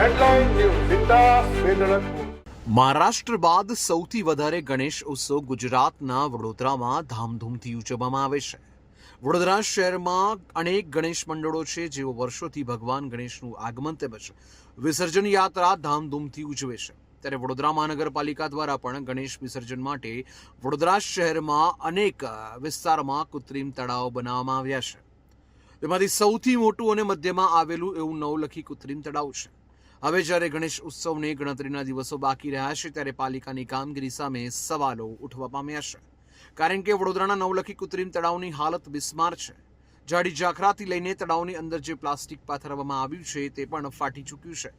Headline news बिंदास बेधड़क। મહારાષ્ટ્ર બાદ સૌથી વધારે ગણેશ ઉત્સવ ગુજરાતના વડોદરામાં ધામધૂમથી ઉજવવામાં આવે છે. વડોદરા શહેરમાં અનેક ગણેશ મંડળો છે જેઓ વર્ષોથી ભગવાન ગણેશનું આગમન તેમજ વિસર્જન યાત્રા ધામધૂમથી ઉજવે છે. ત્યારે વડોદરા મહાનગરપાલિકા દ્વારા પણ ગણેશ વિસર્જન માટે વડોદરા શહેરમાં અનેક વિસ્તારમાં કૃત્રિમ તળાવ બનાવવામાં આવ્યા છે. તેમાંથી સૌથી મોટું અને મધ્યમાં આવેલું એવું નવલખી કૃત્રિમ તળાવ છે. હવે જ્યારે ગણેશ ઉત્સવને ગણતરીના દિવસો બાકી રહ્યા છે ત્યારે પાલિકાની કામગીરી સામે સવાલો ઉઠવા પામ્યા છે. કારણ કે વડોદરાના નવલખી કૃત્રિમ તળાવની હાલત બિસ્માર છે. જાડી ઝાખરાથી લઈને તળાવની અંદર જે પ્લાસ્ટિક પાથરવામાં આવ્યું છે તે પણ ફાટી ચૂક્યું છે,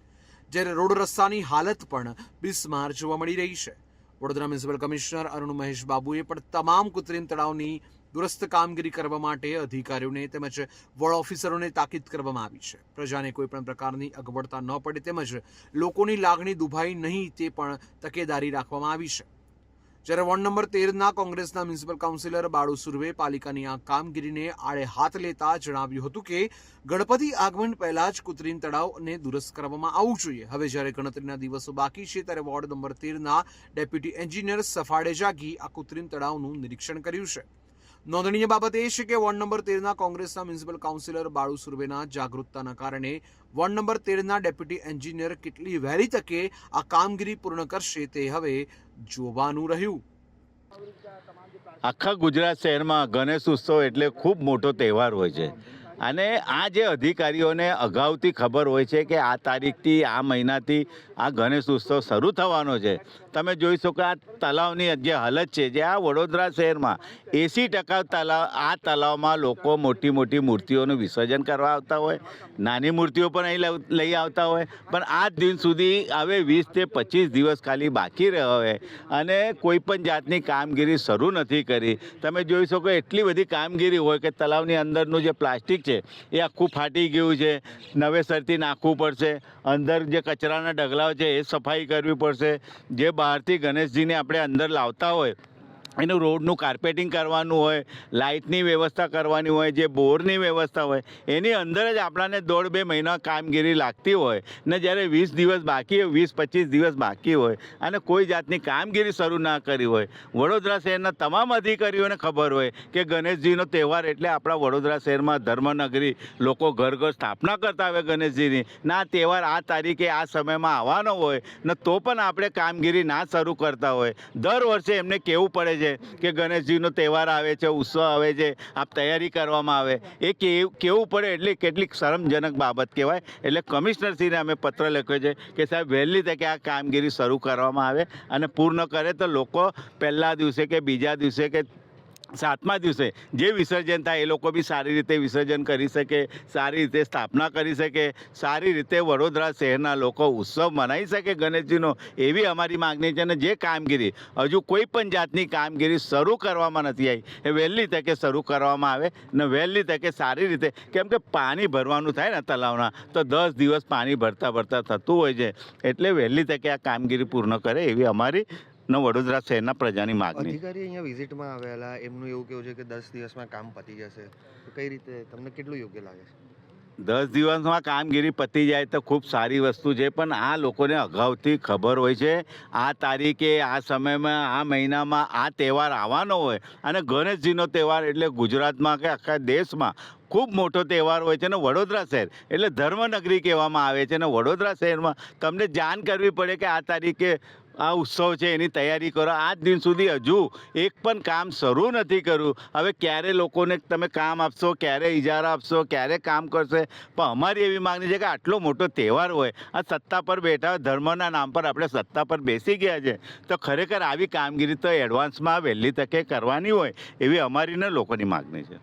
જ્યારે રોડ રસ્તાની હાલત પણ બિસ્માર જોવા મળી રહી છે. વડોદરા મ્યુનિસિપલ કમિશનર અરુણ મહેશ બાબુએ પણ તમામ કૃત્રિમ તળાવની દુરસ્ત કામગીરી કરવા માટે અધિકારીઓને તેમજ વોર્ડ ઓફિસરોને તાકીદ કરવામાં આવી છે. પ્રજાને કોઈ પણ પ્રકારની અગવડતા ન પડે તેમજ લોકોની લાગણી દુભાઈ નહીં તે પણ તકેદારી રાખવામાં આવી છે. જ્યારે વોર્ડ નંબર 13ના કોંગ્રેસના મ્યુનિસિપલ કાઉન્સિલર બાળુ સુર્વે પાલિકાની આ કામગીરીને આડે હાથ લેતા જણાવ્યું હતું કે ગણપતિ આગમન પહેલા જ કૃત્રિમ તળાવને દુરસ્ત કરવામાં આવવું જોઈએ. હવે જ્યારે ગણતરીના દિવસો બાકી છે ત્યારે વોર્ડ નંબર 13ના ડેપ્યુટી એન્જિનિયર સફાળે જાગી આ કૃત્રિમ તળાવનું નિરીક્ષણ કર્યું છે. નોંધનીય બાબત એ છે કે વોર્ડ નંબર 13ના કોંગ્રેસના મ્યુનિસિપલ કાઉન્સિલર બાળુ સુર્વેના જાગૃતતાના કારણે વોર્ડ નંબર 13ના ડેપ્યુટી એન્જિનિયર કેટલી વહેલી તકે આ કામગીરી પૂર્ણ કરશે તે હવે જોવાનું રહ્યું. આખા ગુજરાત શહેરમાં ગણેશ ઉત્સવ એટલે ખૂબ મોટો તહેવાર હોય છે અને આ જે અધિકારીઓને અગાઉથી ખબર હોય છે કે આ તારીખથી આ મહિનાથી આ ગણેશ ઉત્સવ શરૂ થવાનો છે. તમે જોઈ શકો આ તલાવની જે હાલત છે, જે આ વડોદરા શહેરમાં 80% આ તલાવમાં લોકો મોટી મોટી મૂર્તિઓનું વિસર્જન કરવા આવતા હોય, નાની મૂર્તિઓ પણ અહીં લઈ આવતા હોય, પણ આ દિન સુધી હવે 20 થી 25 દિવસ ખાલી બાકી રહ્યા હોય અને કોઈ પણ જાતની કામગીરી શરૂ નથી કરી. તમે જોઈ શકો એટલી બધી કામગીરી હોય કે તલાવની અંદરનું જે પ્લાસ્ટિક છે એ આખું ફાટી ગયું છે, નવેસરથી નાખવું પડશે. અંદર જે કચરાના ઢગલાઓ છે એ સફાઈ કરવી પડશે. જે બહારથી ગણેશજીને આપણે અંદર લાવતા હોય એનું રોડનું કાર્પેટિંગ કરવાનું હોય, લાઇટની વ્યવસ્થા કરવાની હોય, જે બોરની વ્યવસ્થા હોય, એની અંદર જ આપણાને 1.5-2 મહિના કામગીરી લાગતી હોય ને જ્યારે 20 દિવસ બાકી હોય, 20-25 દિવસ બાકી હોય અને કોઈ જાતની કામગીરી શરૂ ના કરી હોય. વડોદરા શહેરના તમામ અધિકારીઓને ખબર હોય કે ગણેશજીનો તહેવાર એટલે આપણા વડોદરા શહેરમાં ધર્મનગરી, લોકો ઘર ઘર સ્થાપના કરતા હોય ગણેશજીની, ના તહેવાર આ તારીખે આ સમયમાં આવવાનો હોય ને તો પણ આપણે કામગીરી ના શરૂ કરતા હોય. દર વર્ષે એમને કહેવું પડે છે કે ગણેશજીનો તહેવાર આવે છે, ઉત્સવ આવે છે, આપ તૈયારી કરવામાં આવે. એ કેવું પડે એટલે કેટલીક શરમજનક બાબત કહેવાય. એટલે કમિશનરશ્રીને અમે પત્ર લખ્યો છે કે સાહેબ વહેલી તકે આ કામગીરી શરૂ કરવામાં આવે અને પૂર્ણ કરે તો લોકો પહેલા દિવસે કે બીજા દિવસે કે 7મા દિવસે જે વિસર્જન થાય એ લોકો બી સારી રીતે વિસર્જન કરી શકે, સારી રીતે સ્થાપના કરી શકે, સારી રીતે વડોદરા શહેરના લોકો ઉત્સવ મનાવી શકે ગણેશજીનો, એવી અમારી માગણી છે. અને જે કામગીરી હજુ કોઈ પણ જાતની કામગીરી શરૂ કરવામાં નથી આવી એ વહેલી તકે શરૂ કરવામાં આવે ને વહેલી તકે સારી રીતે, કેમ કે પાણી ભરવાનું થાય ને તલાવના તો 10 દિવસ પાણી ભરતા થતું હોય છે. એટલે વહેલી તકે આ કામગીરી પૂર્ણ કરે એવી અમારી વડોદરા શહેરના પ્રજાની માગણી. અધિકારી અહીંયા વિઝિટમાં આવેલા, એમનું એવું કેવું છે કે 10 દિવસમાં કામ પતી જશે. તો કઈ રીતે તમને કેટલું યોગ્ય લાગે છે? 10 દિવસમાં કામગીરી પતી જાય તો ખૂબ સારી વસ્તુ છે, પણ આ લોકોને અગાઉથી ખબર હોય છે આ તારીખે, આ સમયમાં, આ મહિનામાં આ તહેવાર આવવાનો હોય. અને ગણેશજીનો તહેવાર એટલે ગુજરાતમાં કે આખા દેશમાં ખૂબ મોટો તહેવાર હોય છે. અને વડોદરા શહેર એટલે ધર્મનગરી કહેવામાં આવે છે. અને વડોદરા શહેરમાં તમને જાણ કરવી પડે કે આ તારીખે આ ઉત્સવ છે, એની તૈયારી કરો. આજ દિન સુધી હજુ એક પણ કામ શરૂ નથી કર્યું. હવે ક્યારે લોકોને તમે કામ આપશો, ક્યારે ઇજારા આપશો, ક્યારે કામ કરશે? પણ અમારી એવી માગણી છે કે આટલો મોટો તહેવાર હોય, આ સત્તા પર બેઠા ધર્મના નામ પર આપણે સત્તા પર બેસી ગયા છે, તો ખરેખર આવી કામગીરી તો એડવાન્સમાં વહેલી તકે કરવાની હોય એવી અમારી ને લોકોની માગણી છે.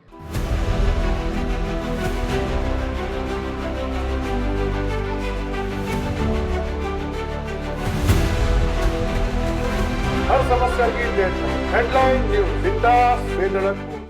हर समस्या की हेडलाइन न्यूज बिंदास बेधड़क।